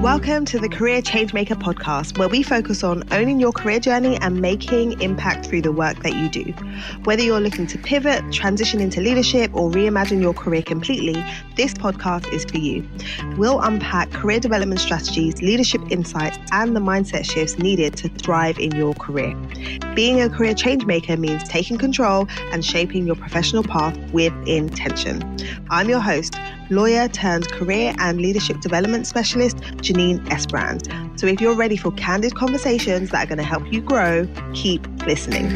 Welcome to the Career Changemaker podcast, where we focus on owning your career journey and making impact through the work that you do. Whether you're looking to pivot, transition into leadership, or reimagine your career completely, this podcast is for you. We'll unpack career development strategies, leadership insights, and the mindset shifts needed to thrive in your career. Being a career changemaker means taking control and shaping your professional path with intention. I'm your host, lawyer turned career and leadership development specialist, Janine S. Brand. So if you're ready for candid conversations that are going to help you grow, keep listening.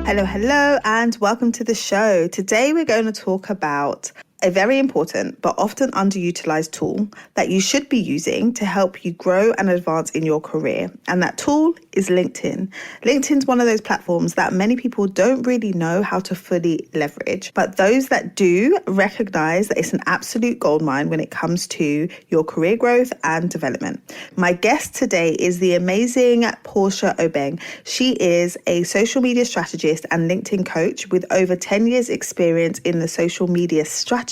Hello, and welcome to the show. Today we're going to talk about a very important but often underutilized tool that you should be using to help you grow and advance in your career. And that tool is LinkedIn. LinkedIn's one of those platforms that many people don't really know how to fully leverage. But those that do recognize that it's an absolute goldmine when it comes to your career growth and development. My guest today is the amazing Portia Obeng. She is a social media strategist and LinkedIn coach with over 10 years experience in the social media strategy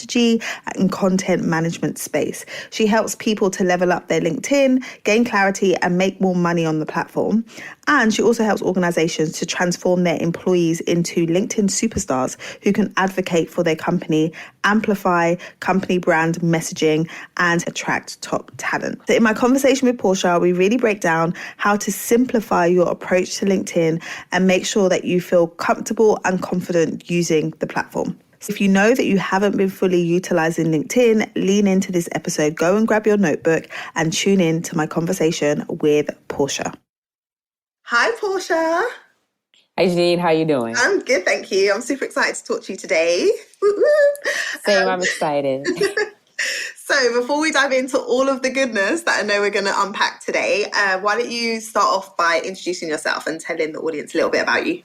and content management space. She helps people to level up their LinkedIn, gain clarity, and make more money on the platform. And she also helps organizations to transform their employees into LinkedIn superstars who can advocate for their company, amplify company brand messaging, and attract top talent. So in my conversation with Portia, we really break down how to simplify your approach to LinkedIn and make sure that you feel comfortable and confident using the platform. If you know that you haven't been fully utilizing LinkedIn, lean into this episode, go and grab your notebook and tune in to my conversation with Portia. Hi, Portia. Hi, Janine. How you doing? I'm good, thank you. I'm super excited to talk to you today. Same, I'm excited. So before we dive into all of the goodness that I know we're going to unpack today, why don't you start off by introducing yourself and telling the audience a little bit about you?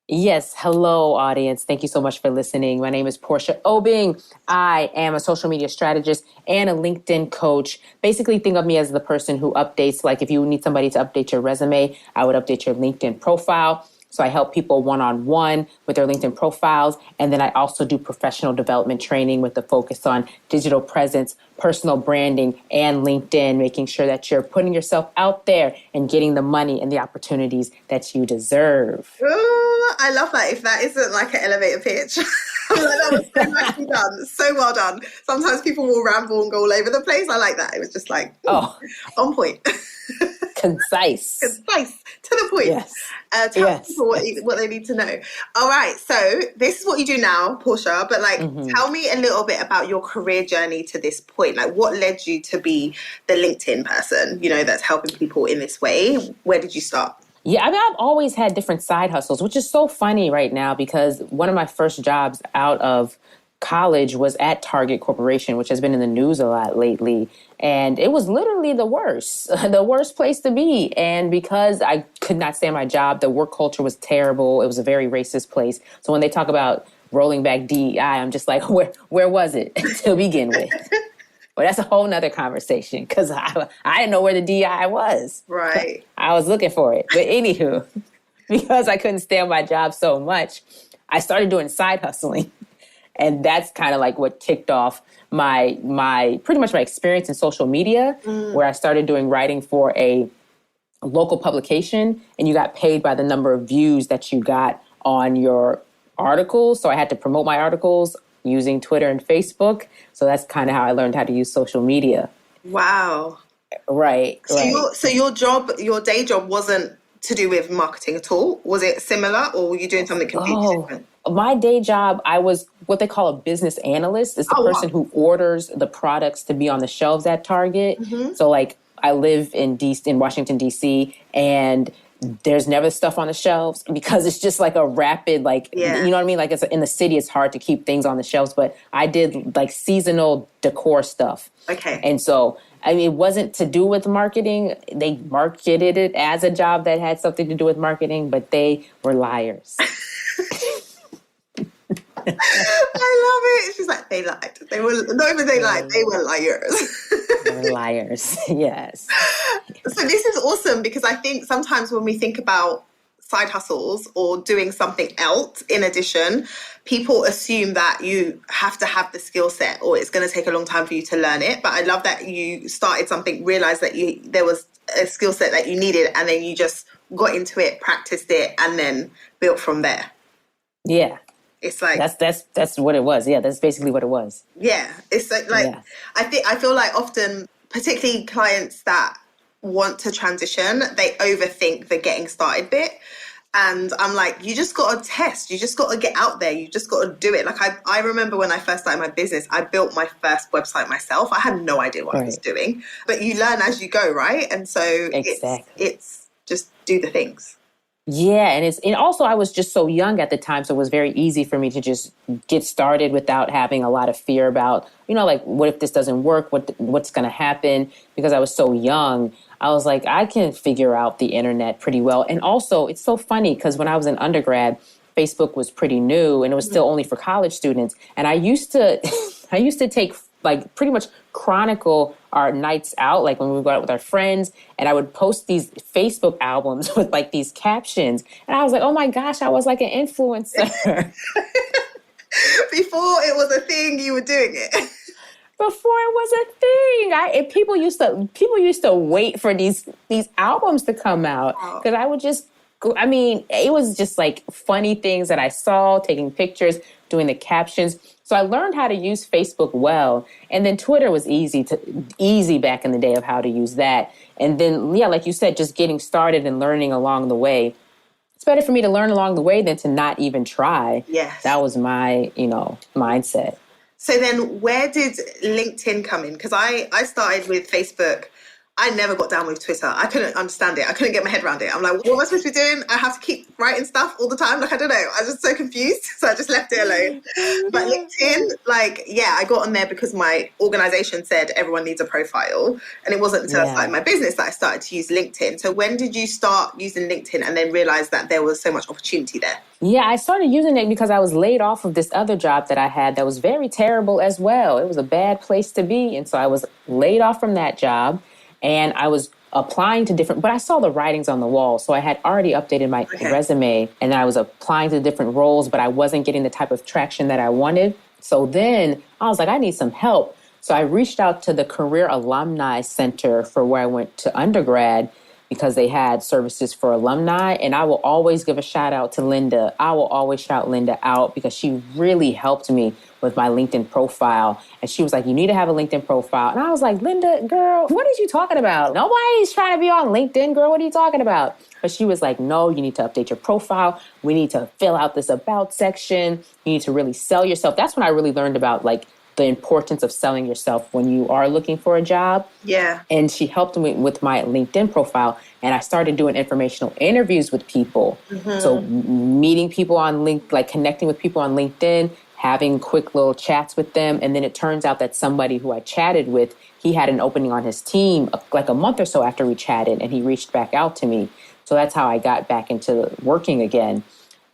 Yes. Hello, audience. Thank you so much for listening. My name is Portia Obeng. I am a social media strategist and a LinkedIn coach. Basically, think of me as the person who updates, like if you need somebody to update your resume, I would update your LinkedIn profile. So I help people one-on-one with their LinkedIn profiles. And then I also do professional development training with the focus on digital presence, personal branding, and LinkedIn, making sure that you're putting yourself out there and getting the money and the opportunities that you deserve. Ooh, I love that. If that isn't like an elevator pitch. I'm like, that was so nicely done. So well done. Sometimes people will ramble and go all over the place. I like that. It was just like, on point. Concise. To the point. Yes. Tell people what they need to know. All right. So this is what you do now, Portia, but tell me a little bit about your career journey to this point. Like what led you to be the LinkedIn person, that's helping people in this way? Where did you start? Yeah, I mean, I've always had different side hustles, which is so funny right now because one of my first jobs out of college was at Target Corporation, which has been in the news a lot lately. And it was literally the worst place to be. And because I could not stand my job, the work culture was terrible. It was a very racist place. So when they talk about rolling back DEI, I'm just like, where was it to begin with? Well, that's a whole nother conversation because I didn't know where the DEI was. Right. I was looking for it. But anywho, because I couldn't stand my job so much, I started doing side hustling. And that's kind of like what kicked off my pretty much my experience in social media, where I started doing writing for a local publication, and you got paid by the number of views that you got on your articles. So I had to promote my articles using Twitter and Facebook. So that's kind of how I learned how to use social media. Wow. Right. So your day job wasn't to do with marketing at all? Was it similar, or were you doing something completely different? My day job, I was what they call a business analyst. It's the person who orders the products to be on the shelves at Target. Mm-hmm. So I live in Washington, D.C., and there's never stuff on the shelves because it's just like a rapid, you know what I mean? Like it's in the city, it's hard to keep things on the shelves, but I did seasonal decor stuff. Okay. And so, I mean, it wasn't to do with marketing. They marketed it as a job that had something to do with marketing, but they were liars. I love it. She's like, they lied. They were not even they lied. They were liars. They were liars. Yes. So this is awesome because I think sometimes when we think about side hustles or doing something else in addition, people assume that you have to have the skill set or it's going to take a long time for you to learn it. But I love that you started something, realized that there was a skill set that you needed, and then you just got into it, practiced it, and then built from there. Yeah. It's like that's what it was. Yeah, that's basically what it was. Yeah, it's like Yeah. I feel like often, particularly clients that want to transition, they overthink the getting started bit. And I'm like, you just got to test. You just got to get out there. You just got to do it. Like I remember when I first started my business, I built my first website myself. I had no idea what I was doing, but you learn as you go, right? And so it's just do the things. Yeah, and also I was just so young at the time, so it was very easy for me to just get started without having a lot of fear about, like, what if this doesn't work? What's going to happen? Because I was so young, I was like, I can figure out the internet pretty well. And also, it's so funny because when I was in undergrad, Facebook was pretty new and it was still only for college students. And I used to, I used to take like pretty much chronicle our nights out, like when we would go out with our friends, and I would post these Facebook albums with like these captions. And I was like, oh my gosh, I was like an influencer. Before it was a thing, you were doing it. Before it was a thing. People used to wait for these albums to come out because I would just go. I mean, it was just like funny things that I saw, taking pictures, doing the captions. So I learned how to use Facebook well. And then Twitter was easy back in the day of how to use that. And then, yeah, like you said, just getting started and learning along the way. It's better for me to learn along the way than to not even try. Yes. That was my, mindset. So then where did LinkedIn come in? Because I started with Facebook. I never got down with Twitter. I couldn't understand it. I couldn't get my head around it. I'm like, what am I supposed to be doing? I have to keep writing stuff all the time. Like, I don't know. I was just so confused. So I just left it alone. But LinkedIn, I got on there because my organization said everyone needs a profile. And it wasn't until I started my business that I started to use LinkedIn. So when did you start using LinkedIn and then realize that there was so much opportunity there? Yeah, I started using it because I was laid off of this other job that I had that was very terrible as well. It was a bad place to be. And so I was laid off from that job. And I was applying to but I saw the writings on the wall. So I had already updated my resume and I was applying to different roles, but I wasn't getting the type of traction that I wanted. So then I was like, I need some help. So I reached out to the Career Alumni Center for where I went to undergrad because they had services for alumni. And I will always give a shout out to Linda. I will always shout Linda out because she really helped me with my LinkedIn profile. And she was like, you need to have a LinkedIn profile. And I was like, Linda, girl, what are you talking about? Nobody's trying to be on LinkedIn, girl. What are you talking about? But she was like, no, you need to update your profile. We need to fill out this about section. You need to really sell yourself. That's when I really learned about like the importance of selling yourself when you are looking for a job. Yeah. And she helped me with my LinkedIn profile. And I started doing informational interviews with people. Mm-hmm. So meeting people on connecting with people on LinkedIn, having quick little chats with them. And then it turns out that somebody who I chatted with, he had an opening on his team like a month or so after we chatted, and he reached back out to me. So that's how I got back into working again.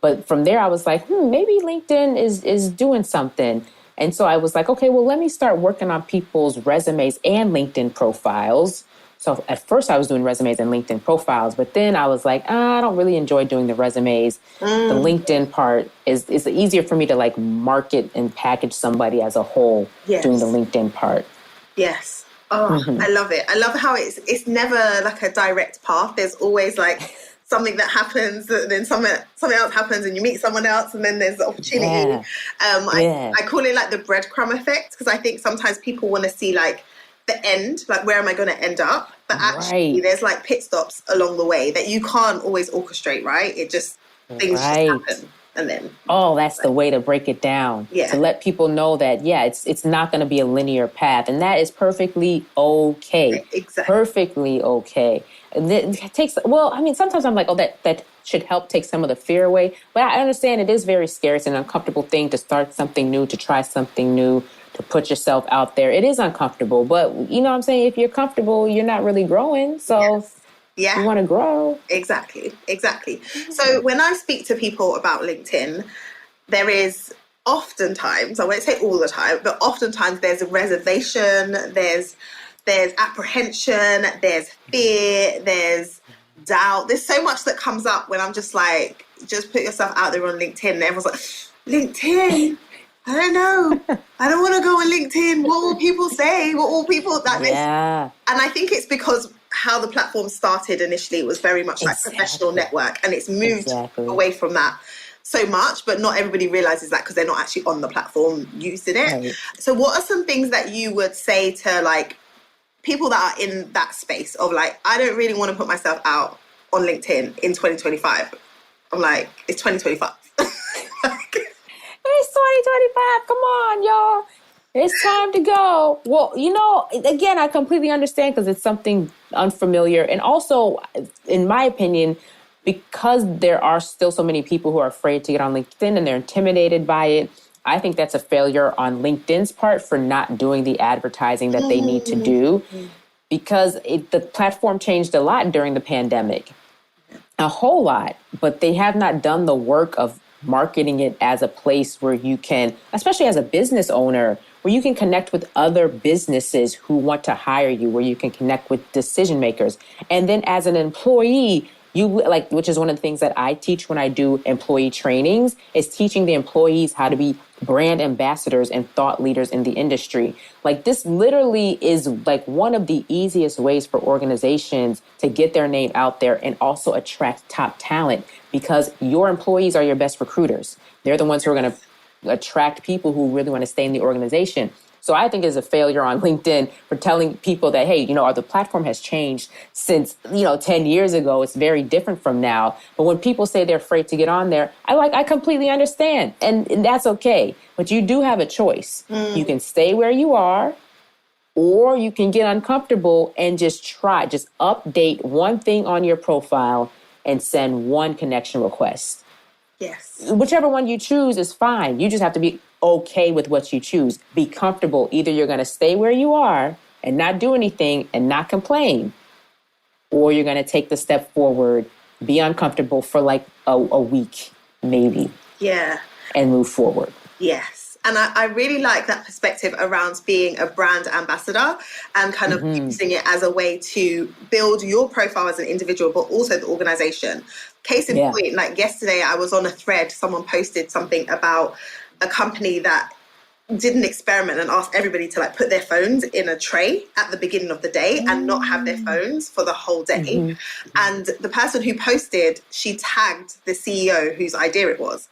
But from there, I was like, maybe LinkedIn is doing something. And so I was like, okay, well, let me start working on people's resumes and LinkedIn profiles. So at first I was doing resumes and LinkedIn profiles, but then I was like, I don't really enjoy doing the resumes. The LinkedIn part is easier for me to like market and package somebody as a whole doing the LinkedIn part. Yes. Oh, I love it. I love how it's never like a direct path. There's always like something that happens, then something else happens and you meet someone else and then there's the opportunity. I call it like the breadcrumb effect because I think sometimes people want to see like the end, like where am I going to end up? But actually there's like pit stops along the way that you can't always orchestrate, right? It just, things just happen. And then that's the way to break it down. Yeah. To let people know that it's not going to be a linear path, and that is perfectly okay. Exactly. Perfectly okay. It takes sometimes I'm like, that should help take some of the fear away. But I understand it is very scary. It's an uncomfortable thing to start something new, to try something new, to put yourself out there. It is uncomfortable, but you know what I'm saying? If you're comfortable, you're not really growing. So you want to grow. Exactly. So when I speak to people about LinkedIn, there is oftentimes, I won't say all the time, but oftentimes there's a reservation, there's apprehension, there's fear, there's doubt. There's so much that comes up when I'm just like, just put yourself out there on LinkedIn. And everyone's like, LinkedIn? I don't know. I don't want to go on LinkedIn. What will people say? What will people like this? Yeah. And I think it's because how the platform started initially, it was very much like professional network, and it's moved away from that so much, but not everybody realizes that because they're not actually on the platform using it. Right. So what are some things that you would say to like people that are in that space of like, I don't really want to put myself out on LinkedIn in 2025? I'm like, it's 2025. It's 2025. Come on, y'all. It's time to go. Well, you know, again, I completely understand because it's something unfamiliar. And also, in my opinion, because there are still so many people who are afraid to get on LinkedIn and they're intimidated by it, I think that's a failure on LinkedIn's part for not doing the advertising that they need to do, because the platform changed a lot during the pandemic, a whole lot, but they have not done the work of marketing it as a place where you can, especially as a business owner, where you can connect with other businesses who want to hire you, where you can connect with decision makers. And then as an employee, you like, which is one of the things that I teach when I do employee trainings, is teaching the employees how to be brand ambassadors and thought leaders in the industry. Like, this literally is like one of the easiest ways for organizations to get their name out there and also attract top talent, because your employees are your best recruiters. They're the ones who are going to attract people who really want to stay in the organization. So I think it's a failure on LinkedIn for telling people that, hey, you know, the platform has changed since, 10 years ago. It's very different from now. But when people say they're afraid to get on there, I completely understand. And that's okay. But you do have a choice. You can stay where you are, or you can get uncomfortable and just update one thing on your profile and send one connection request. Yes. Whichever one you choose is fine. You just have to be okay with what you choose. Be comfortable. Either you're going to stay where you are and not do anything and not complain, or you're going to take the step forward, be uncomfortable for like a week, maybe. Yeah. And move forward. Yes. And I really like that perspective around being a brand ambassador and kind of using it as a way to build your profile as an individual, but also the organization. Case in point, like yesterday, I was on a thread, someone posted something about a company that did an experiment and asked everybody to like put their phones in a tray at the beginning of the day and not have their phones for the whole day. And the person who posted, she tagged the CEO whose idea it was.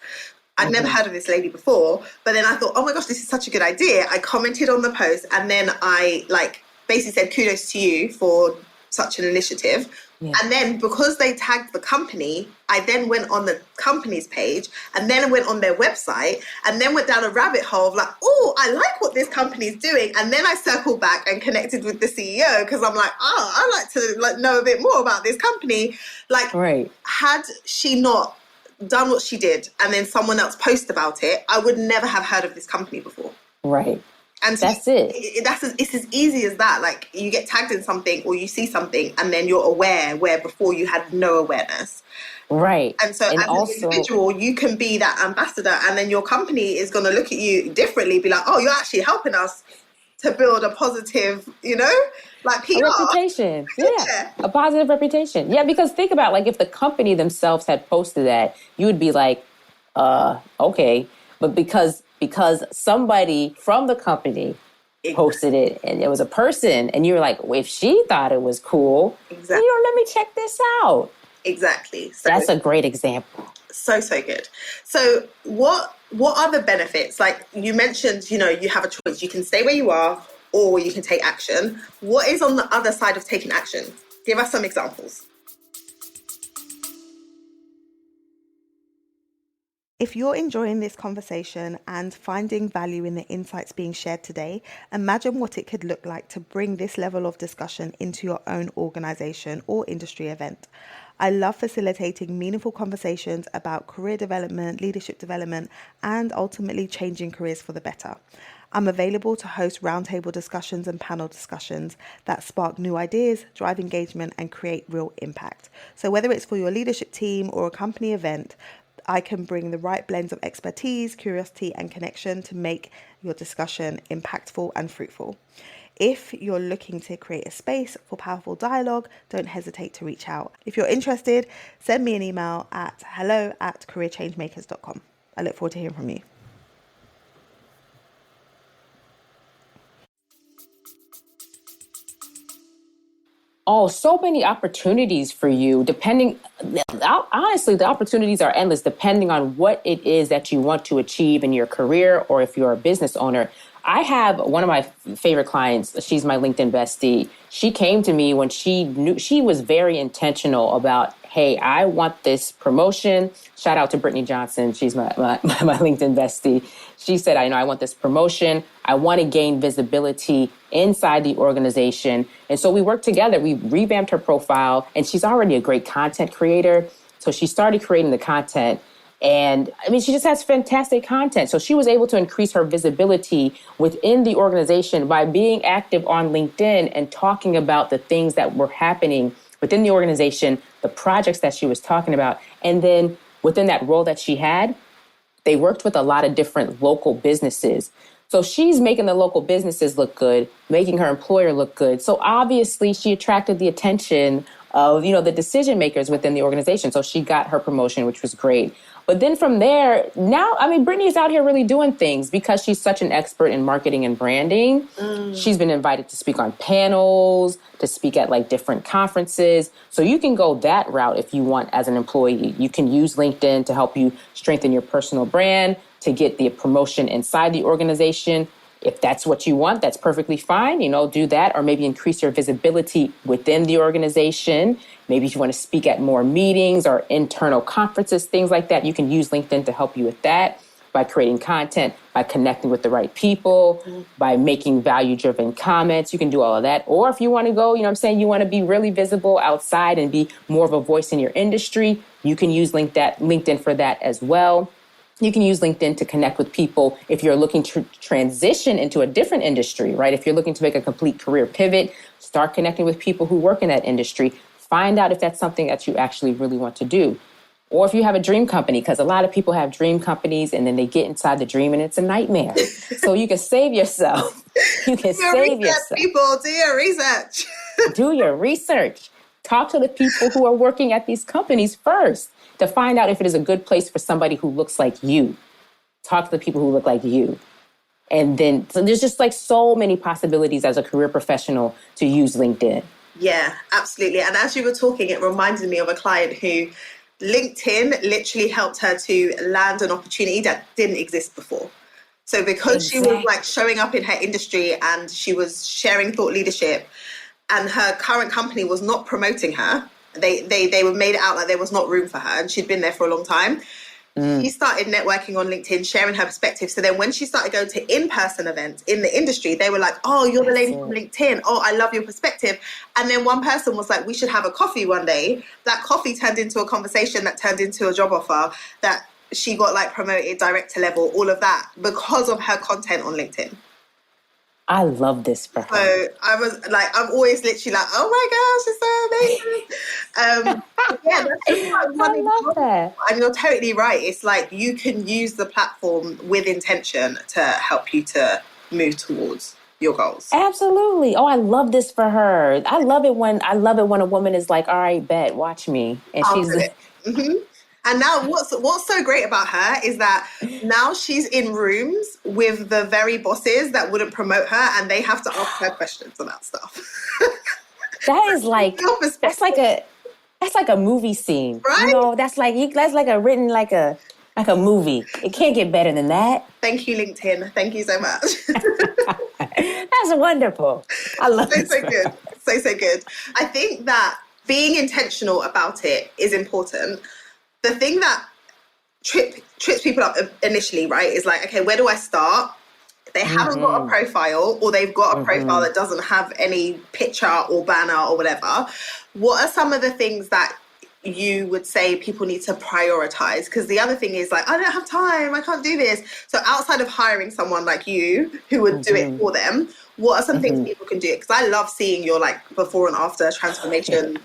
I'd never heard of this lady before, but then I thought, oh my gosh, this is such a good idea. I commented on the post, and then I like basically said kudos to you for such an initiative. Yeah. And then because they tagged the company, I then went on the company's page and then went on their website and then went down a rabbit hole of like, oh, I like what this company's doing. And then I circled back and connected with the CEO because I'm like, oh, I'd like to know a bit more about this company. Like, had she not done what she did and then someone else post about it, I would never have heard of this company before. Right. And so it's as easy as that. Like, you get tagged in something or you see something and then you're aware, where before you had no awareness. Right. And so as an individual, you can be that ambassador, and then your company is going to look at you differently, be like, oh, you're actually helping us to build a positive, like PR. A reputation. Yeah. A positive reputation. Yeah, because think about, like, if the company themselves had posted that, you would be like, okay. But because somebody from the company posted it and it was a person, and you were like, well, if she thought it was cool, let me check this out. Exactly. So that's a great example. So good. So what are the benefits? Like you mentioned, you have a choice. You can stay where you are or you can take action. What is on the other side of taking action? Give us some examples. If you're enjoying this conversation and finding value in the insights being shared today, imagine what it could look like to bring this level of discussion into your own organization or industry event. I love facilitating meaningful conversations about career development, leadership development, and ultimately changing careers for the better. I'm available to host roundtable discussions and panel discussions that spark new ideas, drive engagement, and create real impact. So whether it's for your leadership team or a company event, I can bring the right blends of expertise, curiosity, and connection to make your discussion impactful and fruitful. If you're looking to create a space for powerful dialogue, don't hesitate to reach out. If you're interested, send me an email at hello@careerchangemakers.com. I look forward to hearing from you. Oh, so many opportunities for you, honestly, the opportunities are endless depending on what it is that you want to achieve in your career or if you're a business owner. I have one of my favorite clients. She's my LinkedIn bestie. She came to me when she knew she was very intentional about, hey, I want this promotion. Shout out to Brittany Johnson. She's my LinkedIn bestie. She said, I want this promotion. I want to gain visibility inside the organization. And so we worked together. We revamped her profile, and she's already a great content creator. So she started creating the content. And she just has fantastic content. So she was able to increase her visibility within the organization by being active on LinkedIn and talking about the things that were happening within the organization, the projects that she was talking about. And then within that role that she had, they worked with a lot of different local businesses. So she's making the local businesses look good, making her employer look good. So obviously she attracted the attention of, the decision makers within the organization. So she got her promotion, which was great. But then from there, now, Brittany's out here really doing things because she's such an expert in marketing and branding. She's been invited to speak on panels, to speak at different conferences. So you can go that route if you want as an employee. You can use LinkedIn to help you strengthen your personal brand, to get the promotion inside the organization. If that's what you want, that's perfectly fine. Do that, or maybe increase your visibility within the organization. Maybe if you want to speak at more meetings or internal conferences, things like that, you can use LinkedIn to help you with that by creating content, by connecting with the right people, by making value-driven comments. You can do all of that. Or if you want to go, you want to be really visible outside and be more of a voice in your industry, you can use LinkedIn for that as well. You can use LinkedIn to connect with people if you're looking to transition into a different industry, right? If you're looking to make a complete career pivot, start connecting with people who work in that industry. Find out if that's something that you actually really want to do. Or if you have a dream company, because a lot of people have dream companies and then they get inside the dream and it's a nightmare. So you can save yourself. You can save yourself. People, do your research. Do your research. Talk to the people who are working at these companies first to find out if it is a good place for somebody who looks like you. Talk to the people who look like you. And then, so there's just so many possibilities as a career professional to use LinkedIn. Yeah, absolutely. And as you were talking, it reminded me of a client who LinkedIn literally helped her to land an opportunity that didn't exist before. So because she was showing up in her industry and she was sharing thought leadership, and her current company was not promoting her, they were made it out like there was not room for her, and she'd been there for a long time. She started networking on LinkedIn, sharing her perspective. So then when she started going to in-person events in the industry, they were like, oh, you're the lady from LinkedIn. Oh, I love your perspective. And then one person was like, we should have a coffee one day. That coffee turned into a conversation that turned into a job offer, that she got promoted director level, all of that because of her content on LinkedIn. I love this for her. So I was I'm always literally oh my gosh, it's so amazing. Yeah, that's just one example. That. And you're totally right. It's you can use the platform with intention to help you to move towards your goals. Absolutely. Oh, I love this for her. I love it when a woman is like, all right, bet, watch me. And she's And now what's so great about her is that now she's in rooms with the very bosses that wouldn't promote her, and they have to ask her questions about stuff. That is that's like a movie scene. Right? That's like a written like a movie. It can't get better than that. Thank you, LinkedIn. Thank you so much. That's wonderful. I love it. So good. So good. I think that being intentional about it is important. The thing that trips people up initially, right, is okay, where do I start? They haven't got a profile, or they've got a profile that doesn't have any picture or banner or whatever. What are some of the things that you would say people need to prioritize? Because the other thing is I don't have time, I can't do this. So outside of hiring someone like you who would do it for them, what are some things people can do? Because I love seeing your before and after transformation,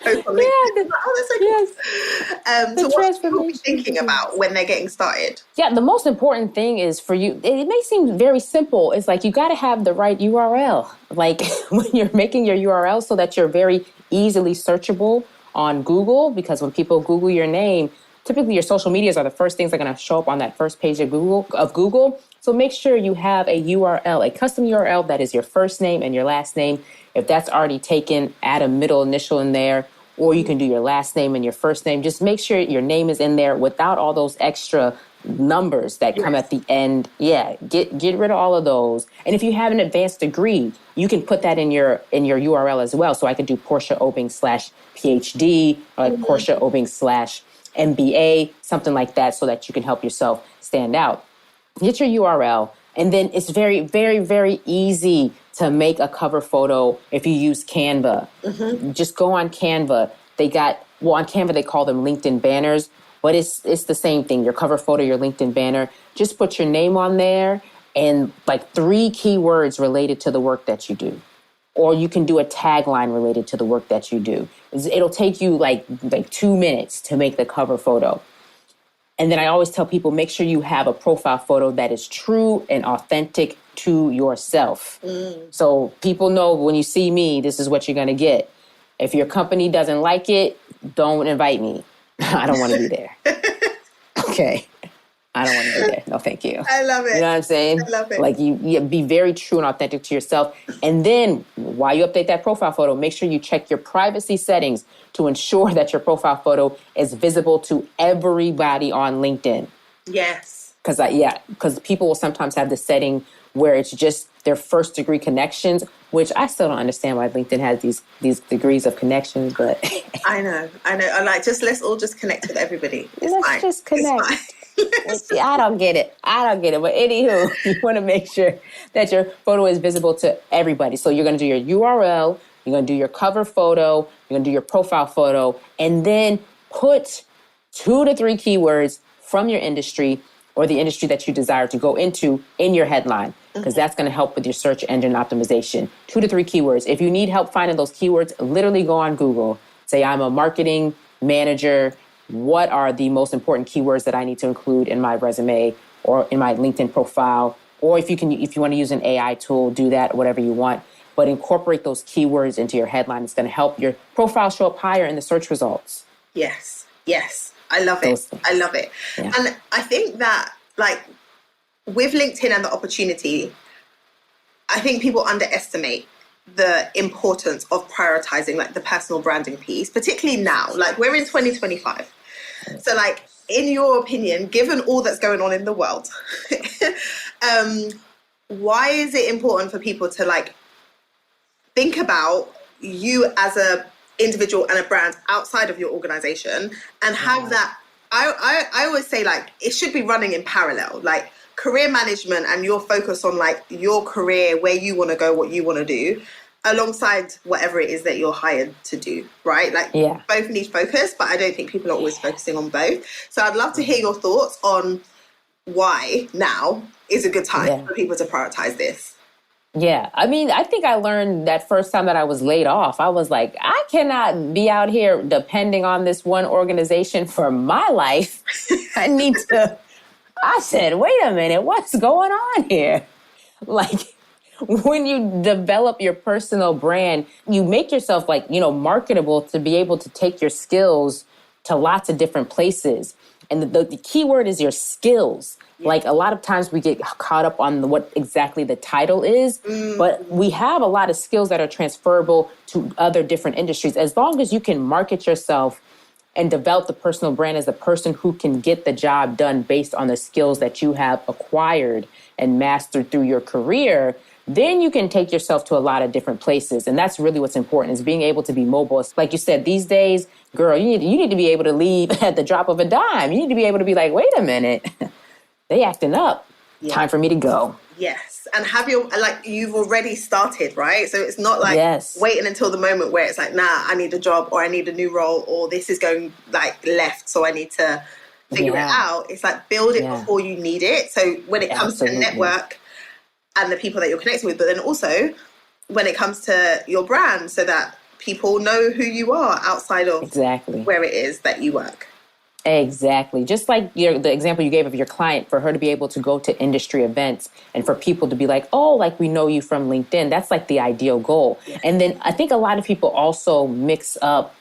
post on LinkedIn. Yeah, I'm like, oh, that's so yes, cool. the So what should people be transformation. thinking about when they're getting started? Yeah, the most important thing is for you, it may seem very simple. It's like you got to have the right URL. Like when you're making your URL so that you're very easily searchable on Google, because when people Google your name, typically your social medias are the first things that are going to show up on that first page of Google. So make sure you have a URL, a custom URL that is your first name and your last name. If that's already taken, add a middle initial in there, or you can do your last name and your first name. Just make sure your name is in there without all those extra numbers that come at the end. Yeah, get rid of all of those. And if you have an advanced degree, you can put that in your URL as well. So I could do Portia Obeng /PhD, or like Portia Obeng /MBA, something like that, so that you can help yourself stand out. Get your URL, and then it's very, very, very easy to make a cover photo if you use Canva. Just go on Canva. On Canva they call them LinkedIn banners, but it's the same thing. Your cover photo, your LinkedIn banner. Just put your name on there and like 3 keywords related to the work that you do. Or you can do a tagline related to the work that you do. It'll take you like 2 minutes to make the cover photo. And then I always tell people, make sure you have a profile photo that is true and authentic to yourself. So people know when you see me, this is what you're going to get. If your company doesn't like it, don't invite me. I don't want to be there. Okay. I don't want to be there. No, thank you. I love it. You know what I'm saying? I love it. Like you be very true and authentic to yourself. And then while you update that profile photo, make sure you check your privacy settings to ensure that your profile photo is visible to everybody on LinkedIn. Yes. Because people will sometimes have the setting where it's just their first degree connections, which I still don't understand why LinkedIn has these degrees of connections, but I know. I like, let's all just connect with everybody. Let's fine. just connect. I don't get it. But anywho, you want to make sure that your photo is visible to everybody. So you're going to do your URL, you're going to do your cover photo, you're going to do your profile photo, and then put 2 to 3 keywords from your industry or the industry that you desire to go into in your headline, because that's going to help with your search engine optimization. 2 to 3 keywords. If you need help finding those keywords, literally go on Google. Say, I'm a marketing manager. What are the most important keywords that I need to include in my resume or in my LinkedIn profile? Or if you want to use an AI tool, do that, whatever you want. But incorporate those keywords into your headline. It's going to help your profile show up higher in the search results. Yes. I love it. I love it. Yeah. And I think that, like, with LinkedIn and the opportunity, I think people underestimate the importance of prioritizing, like, the personal branding piece, particularly now. Like, we're in 2025. So, like, in your opinion, given all that's going on in the world, why is it important for people to, like, think about you as a individual and a brand outside of your organization and have that? I always say, like, it should be running in parallel, like career management and your focus on, like, your career, where you want to go, what you want to do, alongside whatever it is that you're hired to do, right? Like, both need focus, but I don't think people are always focusing on both. So I'd love to hear your thoughts on why now is a good time for people to prioritize this. Yeah. I mean, I think I learned that first time that I was laid off. I was like, I cannot be out here depending on this one organization for my life. I said, wait a minute, what's going on here? Like, when you develop your personal brand, you make yourself, like, marketable to be able to take your skills to lots of different places. And the key word is your skills. Like, a lot of times we get caught up on what exactly the title is, but we have a lot of skills that are transferable to other different industries. As long as you can market yourself and develop the personal brand as the person who can get the job done based on the skills that you have acquired and mastered through your career, then you can take yourself to a lot of different places. And that's really what's important, is being able to be mobile. It's like you said, these days, girl, you need to be able to leave at the drop of a dime. You need to be able to be like, wait a minute, they acting up. Yeah. Time for me to go. Yes. And have you've already started, right? So it's not like waiting until the moment where it's like, nah, I need a job, or I need a new role, or this is going, like, left, so I need to figure it out. It's like, build it before you need it. So when it comes to network and the people that you're connecting with, but then also when it comes to your brand, so that people know who you are outside of Exactly. where it is that you work. Exactly. Just like the example you gave of your client, for her to be able to go to industry events and for people to be like, oh, like we know you from LinkedIn. That's like the ideal goal. Yeah. And then I think a lot of people also mix up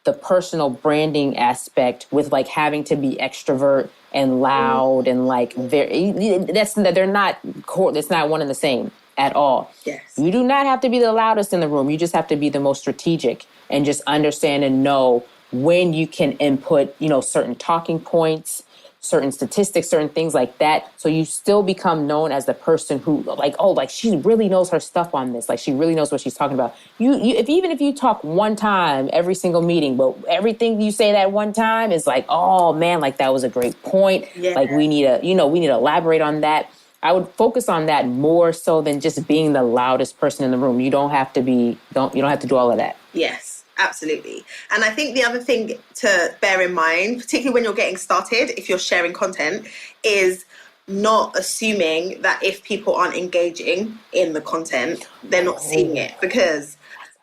the personal branding aspect with like having to be extrovert and loud and like that's not one and the same at all. Yes. You do not have to be the loudest in the room. You just have to be the most strategic and just understand and know when you can input, certain talking points, certain statistics, certain things like that. So you still become known as the person who like she really knows her stuff on this. Like she really knows what she's talking about. Even if you talk one time every single meeting, but everything you say that one time is like, oh man, like that was a great point. Yeah. Like we need to elaborate on that. I would focus on that more so than just being the loudest person in the room. You don't have to do all of that. Yes. Absolutely. And I think the other thing to bear in mind, particularly when you're getting started, if you're sharing content, is not assuming that if people aren't engaging in the content, they're not seeing it. Because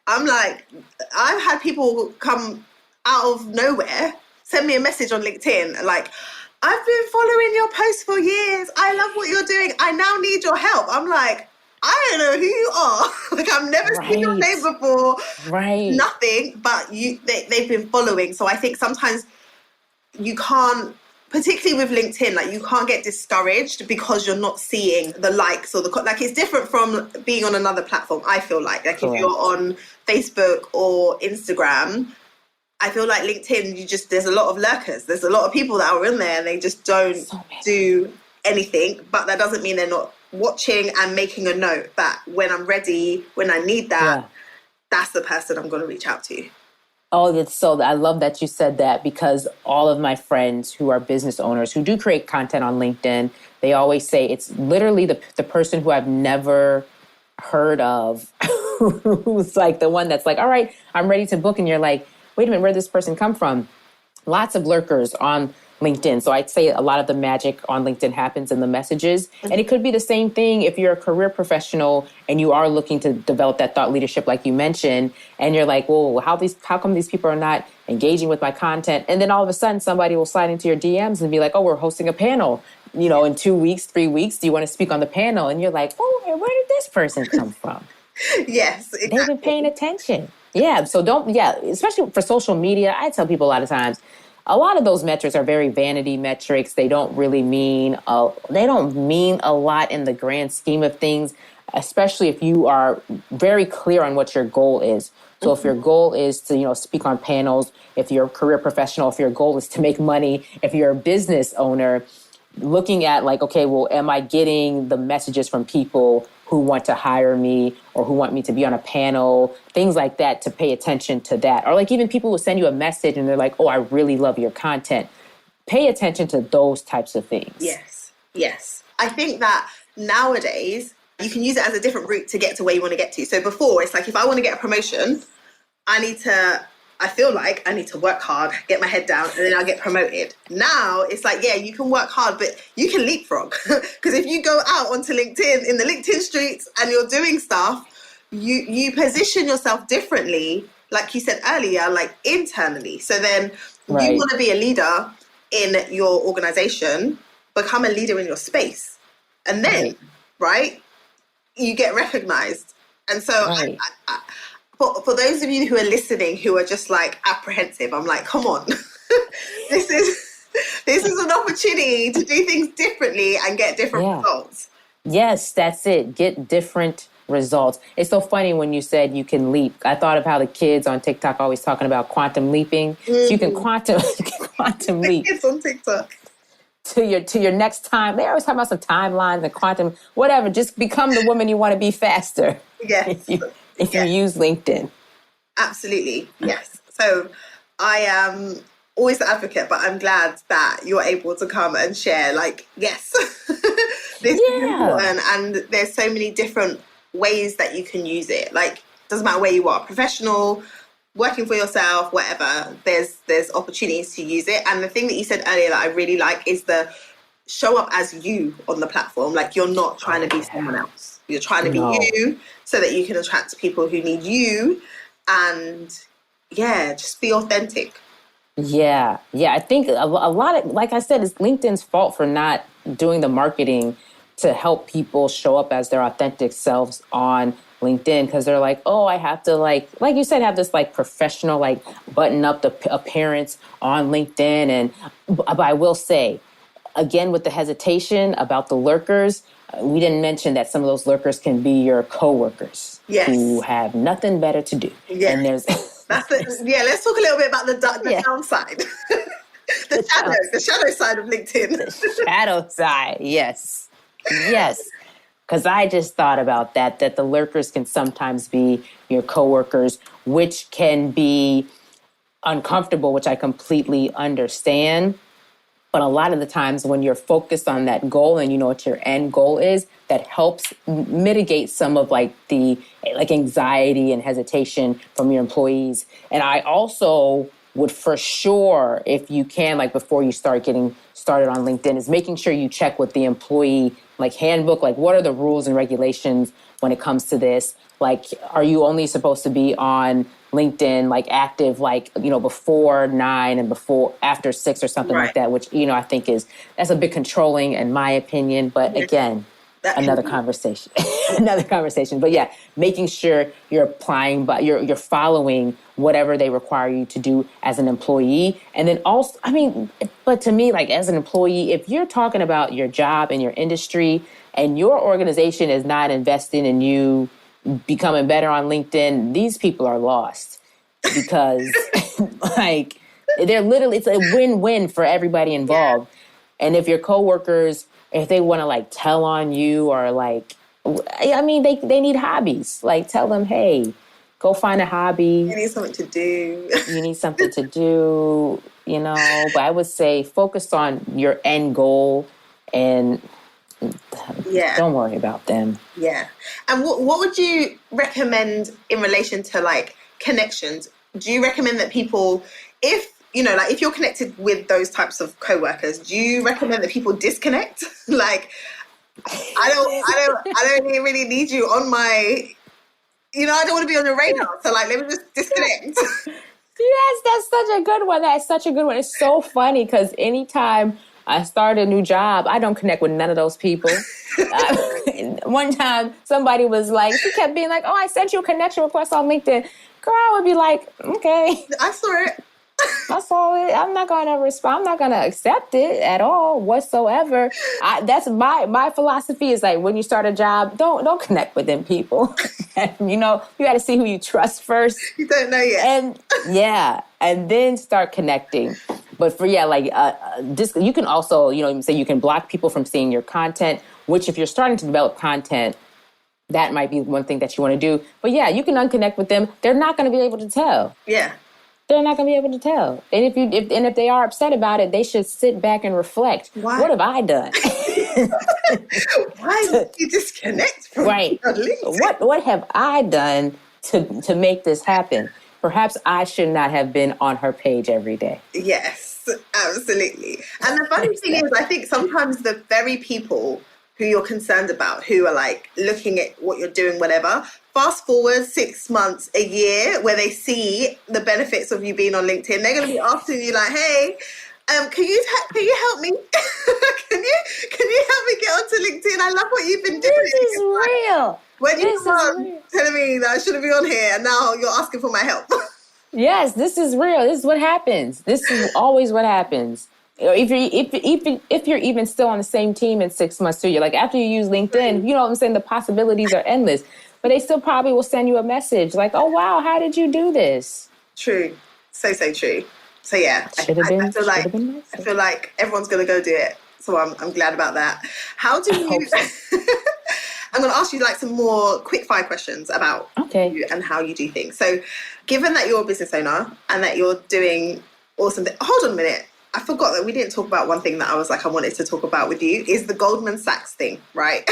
I'm like, I've had people come out of nowhere, send me a message on LinkedIn, like, I've been following your posts for years. I love what you're doing. I now need your help. I'm like, I don't know who you are. Like, I've never seen your name before. Right. Nothing, but they've been following. So I think sometimes you can't, particularly with LinkedIn, like you can't get discouraged because you're not seeing the likes or like it's different from being on another platform. I feel like Correct. If you're on Facebook or Instagram, I feel like LinkedIn, there's a lot of lurkers. There's a lot of people that are in there and they just don't do anything, but that doesn't mean they're not watching and making a note that when I'm ready, when I need that, that's the person I'm going to reach out to. Oh, I love that you said that, because all of my friends who are business owners who do create content on LinkedIn, they always say it's literally the person who I've never heard of who's like the one that's like, all right, I'm ready to book. And you're like, wait a minute, where did this person come from? Lots of lurkers on LinkedIn. So I'd say a lot of the magic on LinkedIn happens in the messages. And it could be the same thing if you're a career professional and you are looking to develop that thought leadership, like you mentioned, and you're like, whoa, how come these people are not engaging with my content? And then all of a sudden somebody will slide into your DMs and be like, oh, we're hosting a panel, in 2 weeks, 3 weeks. Do you want to speak on the panel? And you're like, oh, where did this person come from? Yes, exactly. They've been paying attention. Yeah. So especially for social media, I tell people a lot of times, a lot of those metrics are very vanity metrics. They don't really mean a lot in the grand scheme of things, especially if you are very clear on what your goal is. So if your goal is to, speak on panels, if you're a career professional, if your goal is to make money, if you're a business owner, looking at like, okay, well, am I getting the messages from people who want to hire me or who want me to be on a panel, things like that, to pay attention to that. Or like even people will send you a message and they're like, oh, I really love your content. Pay attention to those types of things. Yes. I think that nowadays you can use it as a different route to get to where you want to get to. So before, it's like, if I want to get a promotion, I feel like I need to work hard, get my head down, and then I'll get promoted. Now it's like, yeah, you can work hard, but you can leapfrog. Because if you go out onto LinkedIn, in the LinkedIn streets, and you're doing stuff, you position yourself differently, like you said earlier, like internally. So then you want to be a leader in your organization, become a leader in your space. And then, you get recognized. And so for those of you who are listening, who are just like apprehensive, I'm like, come on, this is an opportunity to do things differently and get different results. Yes, that's it. Get different results. It's so funny when you said you can leap. I thought of how the kids on TikTok always talking about quantum leaping. So you can quantum leap. It's on TikTok. To your next time. They always talk about some timelines and quantum, whatever. Just become the woman you want to be faster. Yes. If you use LinkedIn. Absolutely. Yes. So I am always the advocate, but I'm glad that you're able to come and share, like, yes, this is important. And there's so many different ways that you can use it. Like, doesn't matter where you are, professional, working for yourself, whatever, there's opportunities to use it. And the thing that you said earlier that I really like is the show up as you on the platform. Like, you're not trying to be someone else. You're trying to be you so that you can attract people who need you. and just be authentic. Yeah. I think a lot of, like I said, it's LinkedIn's fault for not doing the marketing to help people show up as their authentic selves on LinkedIn, because they're like, oh, I have to like you said, have this like professional, like button up the appearance on LinkedIn. And but I will say, again, with the hesitation about the lurkers, we didn't mention that some of those lurkers can be your coworkers who have nothing better to do. Yes. And there's let's talk a little bit about the downside. the shadow side of LinkedIn. The shadow side, yes. Because I just thought about that the lurkers can sometimes be your coworkers, which can be uncomfortable, which I completely understand. But a lot of the times when you're focused on that goal and you know what your end goal is, that helps mitigate some of like the like anxiety and hesitation from your employees. And I also would for sure, if you can, like before you start getting started on LinkedIn, is making sure you check with the employee like handbook, like what are the rules and regulations when it comes to this? Like, are you only supposed to be on LinkedIn, like active, like, you know, before 9 and after 6 or something like that, which, you know, I think that's a bit controlling in my opinion. But again, another conversation. But yeah, making sure you're applying, but you're following whatever they require you to do as an employee. And then also, I mean, but to me, like as an employee, if you're talking about your job and your industry and your organization is not investing in you becoming better on LinkedIn, these people are lost because like they're literally, it's a win-win for everybody involved. And if your coworkers, if they want to like tell on you or like, I mean, they need hobbies. Like tell them, hey, go find a hobby. You need something to do. You know, but I would say focus on your end goal and don't worry about them. Yeah. And what would you recommend in relation to like connections? Do you recommend that people, if you're connected with those types of coworkers, do you recommend that people disconnect? Like, I don't really need you on my, I don't want to be on your radar. So like, let me just disconnect. Yes, that's such a good one. It's so funny because anytime I start a new job, I don't connect with none of those people. One time, somebody was like, she kept being like, oh, I sent you a connection request on LinkedIn. Girl, I would be like, okay. I saw it. I'm not going to respond. I'm not going to accept it at all whatsoever. That's my philosophy is like when you start a job, don't connect with them people. You got to see who you trust first. You don't know yet. And then start connecting. But you can also, say you can block people from seeing your content, which if you're starting to develop content, that might be one thing that you want to do. But yeah, you can unconnect with them. They're not going to be able to tell. Yeah. They're not going to be able to tell. And if they are upset about it, they should sit back and reflect. Why? What have I done? Why did you disconnect from LinkedIn? What have I done to make this happen? Perhaps I should not have been on her page every day. Yes, absolutely. And the funny thing is, I think sometimes the very people who you're concerned about, who are like looking at what you're doing, whatever, fast forward 6 months, a year, where they see the benefits of you being on LinkedIn, they're going to be asking you like, hey, can you help me? can you help me get onto LinkedIn? I love what you've been doing. This is real. When you were telling me that I shouldn't be on here, and now you're asking for my help. Yes, this is real. This is what happens. This is always what happens. If you're even still on the same team in 6 months too, you're like, after you use LinkedIn, you know what I'm saying? The possibilities are endless, but they still probably will send you a message like, oh, wow, how did you do this? True. So true. So yeah, I feel like everyone's going to go do it. So I'm glad about that. How do you, I'm going to ask you like some more quick fire questions about you and how you do things. So given that you're a business owner and that you're doing awesome things, hold on a minute. I forgot that we didn't talk about one thing that I was like, I wanted to talk about with you is the Goldman Sachs thing, right?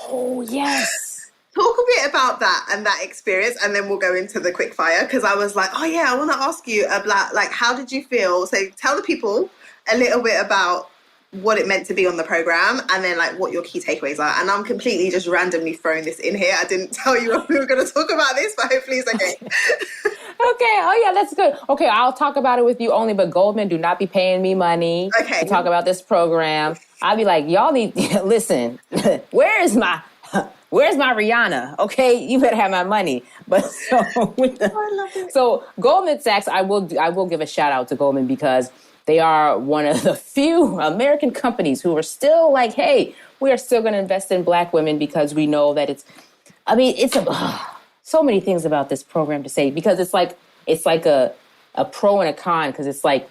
Oh, yes. Talk a bit about that and that experience, and then we'll go into the quick fire, because I was like, oh yeah, I want to ask you about like, how did you feel? So tell the people a little bit about what it meant to be on the program, and then like what your key takeaways are. And I'm completely just randomly throwing this in here. I didn't tell you we were going to talk about this, but hopefully it's okay. Oh yeah, that's good. Okay, I'll talk about it with you only, but Goldman do not be paying me money Okay. to talk about this program. I'll be like, y'all need, listen, where's my Rihanna? Okay, you better have my money. But so, I love it. so Goldman Sachs, I will give a shout out to Goldman because they are one of the few American companies who are still like, hey, we are still going to invest in Black women because we know that it's so many things about this program to say because it's like a pro and a con because it's like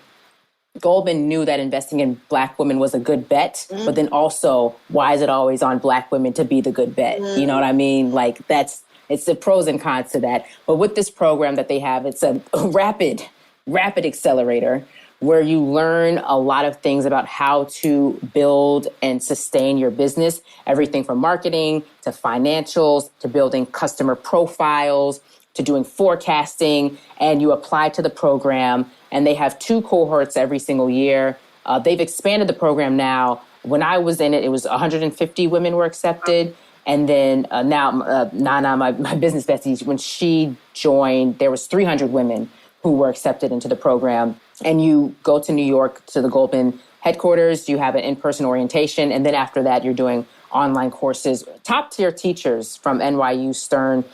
Goldman knew that investing in Black women was a good bet, but then also why is it always on Black women to be the good bet? You know what I mean? Like it's the pros and cons to that. But with this program that they have, it's a rapid accelerator where you learn a lot of things about how to build and sustain your business, everything from marketing to financials to building customer profiles to doing forecasting, and you apply to the program. And they have 2 cohorts every single year. They've expanded the program now. When I was in it, it was 150 women were accepted. And then now, Nana, my business bestie, when she joined, there was 300 women who were accepted into the program. And you go to New York to the Goldman headquarters, you have an in-person orientation. And then after that, you're doing online courses, top tier teachers from NYU Stern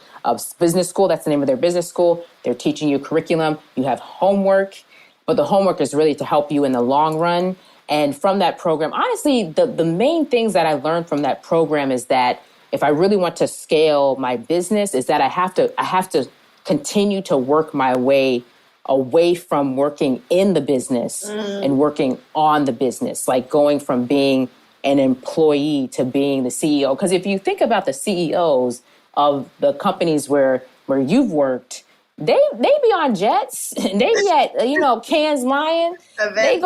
Business School. That's the name of their business school. They're teaching you curriculum. You have homework, but the homework is really to help you in the long run. And from that program, honestly, the main things that I learned from that program is that if I really want to scale my business, is that I have to continue to work my way away from working in the business and working on the business, like going from being an employee to being the CEO. Because if you think about the CEOs of the companies where you've worked, they be on jets. They be at Cannes Lion. Events. They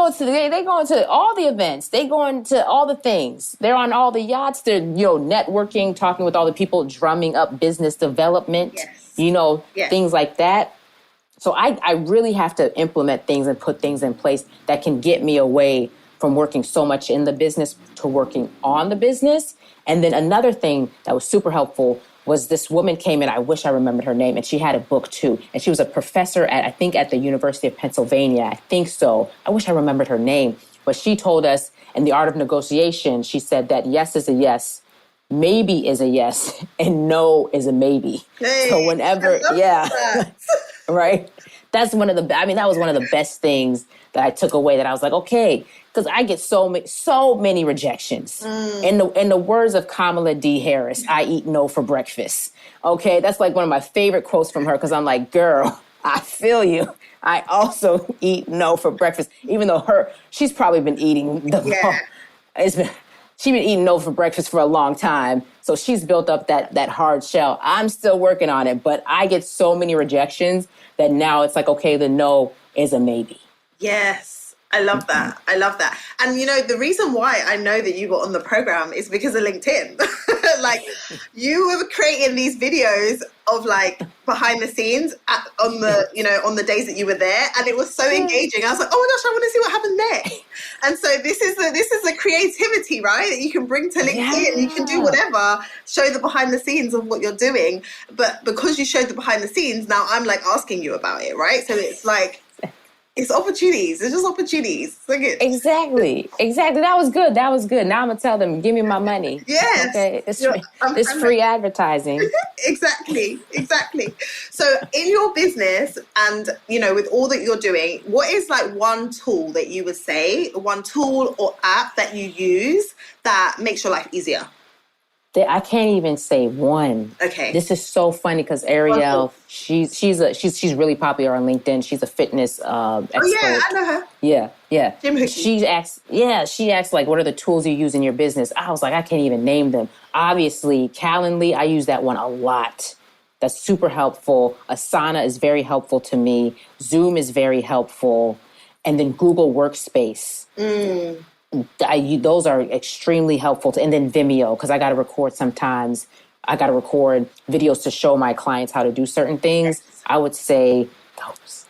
go into all the events. They go into all the things. They're on all the yachts. They're networking, talking with all the people, drumming up business development. Yes. Things like that. So I really have to implement things and put things in place that can get me away from working so much in the business to working on the business. And then another thing that was super helpful was this woman came in, I wish I remembered her name, and she had a book too. And she was a professor at the University of Pennsylvania. I think so. I wish I remembered her name. But she told us in The Art of Negotiation, she said that yes is a yes, maybe is a yes, and no is a maybe. Hey, so whenever, right? That was one of the best things that I took away that I was like, okay, because I get so many rejections. In the words of Kamala D. Harris, I eat no for breakfast. Okay, that's like one of my favorite quotes from her because I'm like, girl, I feel you. I also eat no for breakfast, even though she's probably been eating she's been eating no for breakfast for a long time. So she's built up that hard shell. I'm still working on it, but I get so many rejections that now it's like, okay, the no is a maybe. Yes. I love that. I love that. And, the reason why I know that you got on the program is because of LinkedIn. Like, you were creating these videos of like behind the scenes on the days that you were there. And it was so engaging. I was like, oh my gosh, I want to see what happened next. And so this is the creativity, right? That you can bring to LinkedIn. Yeah. You can do whatever, show the behind the scenes of what you're doing. But because you showed the behind the scenes, now I'm like asking you about it, right? So it's like, it's opportunities. It's just opportunities. Exactly. That was good. Now I'm going to tell them, give me my money. Yes. Okay. It's free advertising. Exactly. So in your business and, with all that you're doing, what is like one tool that you would say, one tool or app that you use that makes your life easier? I can't even say one. Okay. This is so funny because Ariel, she's really popular on LinkedIn. She's a fitness expert. Oh yeah, I know her. Yeah. Jim She asked like, what are the tools you use in your business? I was like, I can't even name them. Obviously, Calendly, I use that one a lot. That's super helpful. Asana is very helpful to me. Zoom is very helpful. And then Google Workspace. Those are extremely helpful. And then Vimeo, because I got to record sometimes. I got to record videos to show my clients how to do certain things. Yes. I would say those.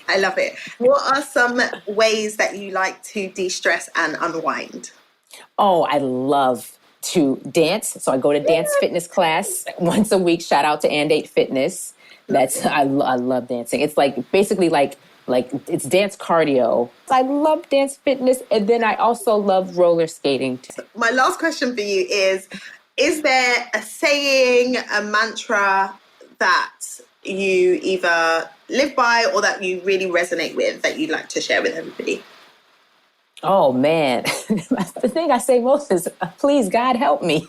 I love it. What are some ways that you like to de-stress and unwind? Oh, I love to dance. So I go to dance fitness class once a week. Shout out to And8 Fitness. I love dancing. It's like basically like it's dance cardio. I love dance fitness. And then I also love roller skating. My last question for you is there a saying, a mantra that you either live by or that you really resonate with that you'd like to share with everybody? Oh, man. The thing I say most is, please, God, help me.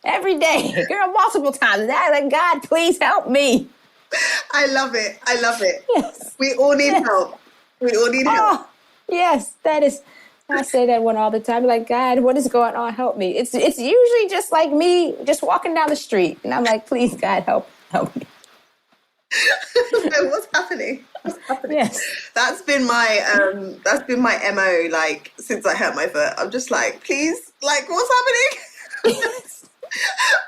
Every day, girl, multiple times. Like, God, please help me. I love it. Yes. We all need help. We all need help. Yes, that is. I say that one all the time. Like, God, what is going on? Help me. It's usually just like me just walking down the street. And I'm like, please, God, help me. So what's happening? Yes. That's been my MO, like, since I hurt my foot. I'm just like, please, like, what's happening?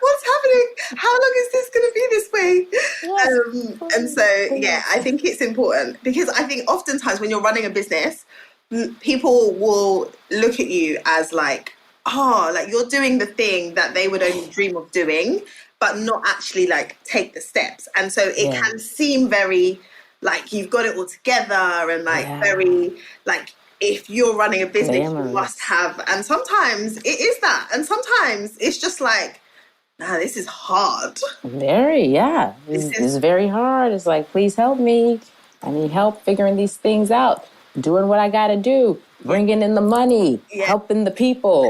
What's happening? How long is this going to be this way? Yes. And so, yeah, I think it's important because I think oftentimes when you're running a business, people will look at you as like, oh, like you're doing the thing that they would only dream of doing, but not actually like take the steps. And so it can seem very like you've got it all together and like very like if you're running a business, you must have. And sometimes it is that. And sometimes it's just like, nah, this is hard. It's very hard. It's like, please help me. I need help figuring these things out, doing what I got to do, bringing in the money, helping the people.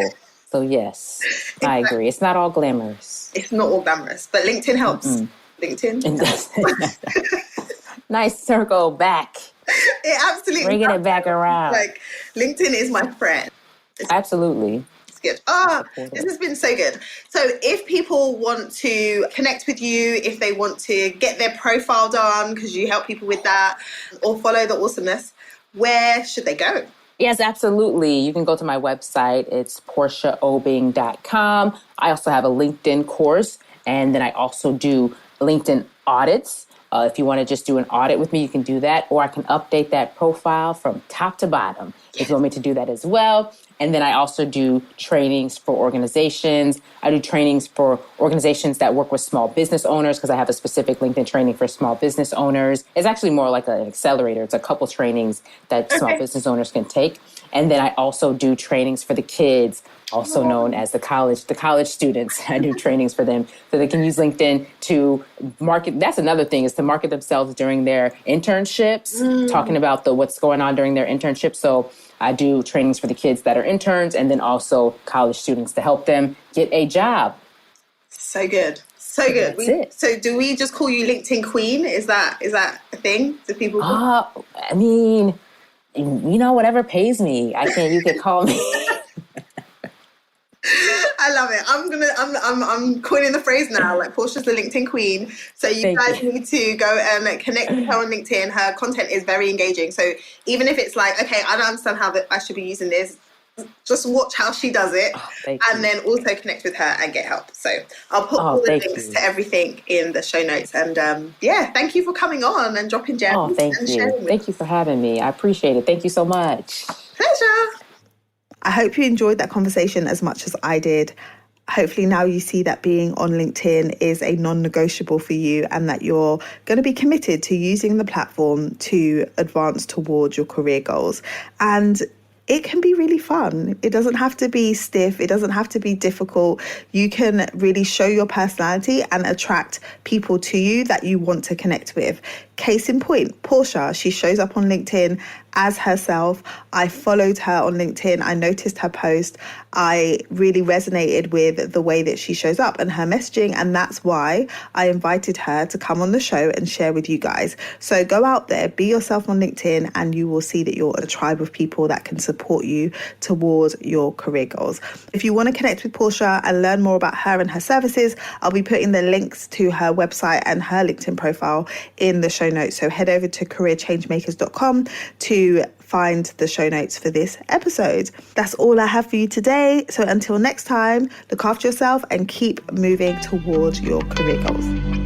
So yes, exactly. I agree. It's not all glamorous. It's not all glamorous, but LinkedIn helps. LinkedIn helps. Nice circle back. It absolutely bringing it back around. Like LinkedIn is my friend. Absolutely. It's good. This has been so good. So if people want to connect with you, if they want to get their profile done, because you help people with that, or follow the awesomeness, where should they go? Yes, absolutely. You can go to my website. It's portiaobeng.com. I also have a LinkedIn course, and then I also do LinkedIn audits. If you want to just do an audit with me, you can do that, or I can update that profile from top to bottom if you want me to do that as well. And then I also do trainings for organizations. I do trainings for organizations that work with small business owners because I have a specific LinkedIn training for small business owners. It's actually more like an accelerator. It's a couple trainings that small business owners can take. And then I also do trainings for the kids, also known as the college students. I do trainings for them so they can use LinkedIn to market. That's another thing, is to market themselves during their internships, talking about what's going on during their internship. So I do trainings for the kids that are interns and then also college students to help them get a job. So good. So good. So do we just call you LinkedIn Queen? Is that a thing? Do people? I mean, whatever pays me. You could call me. I love it. I'm coining the phrase now, like Portia's the LinkedIn Queen. So you guys need to go and connect with her on LinkedIn. Her content is very engaging. So even if it's like, okay, I don't understand how I should be using this, just watch how she does it and then also connect with her and get help. So I'll put all the links to everything in the show notes. And thank you for coming on and dropping gems and sharing. Thank you for having me. I appreciate it. Thank you so much. Pleasure. I hope you enjoyed that conversation as much as I did. Hopefully now you see that being on LinkedIn is a non-negotiable for you and that you're going to be committed to using the platform to advance towards your career goals. And it can be really fun. It doesn't have to be stiff. It doesn't have to be difficult. You can really show your personality and attract people to you that you want to connect with. Case in point, Portia, she shows up on LinkedIn as herself. I followed her on LinkedIn. I noticed her post. I really resonated with the way that she shows up and her messaging. And that's why I invited her to come on the show and share with you guys. So go out there, be yourself on LinkedIn, and you will see that you're a tribe of people that can support you towards your career goals. If you want to connect with Portia and learn more about her and her services, I'll be putting the links to her website and her LinkedIn profile in the show notes. So head over to careerchangemakers.com to find the show notes for this episode. That's all I have for you today. So until next time, look after yourself and keep moving towards your career goals.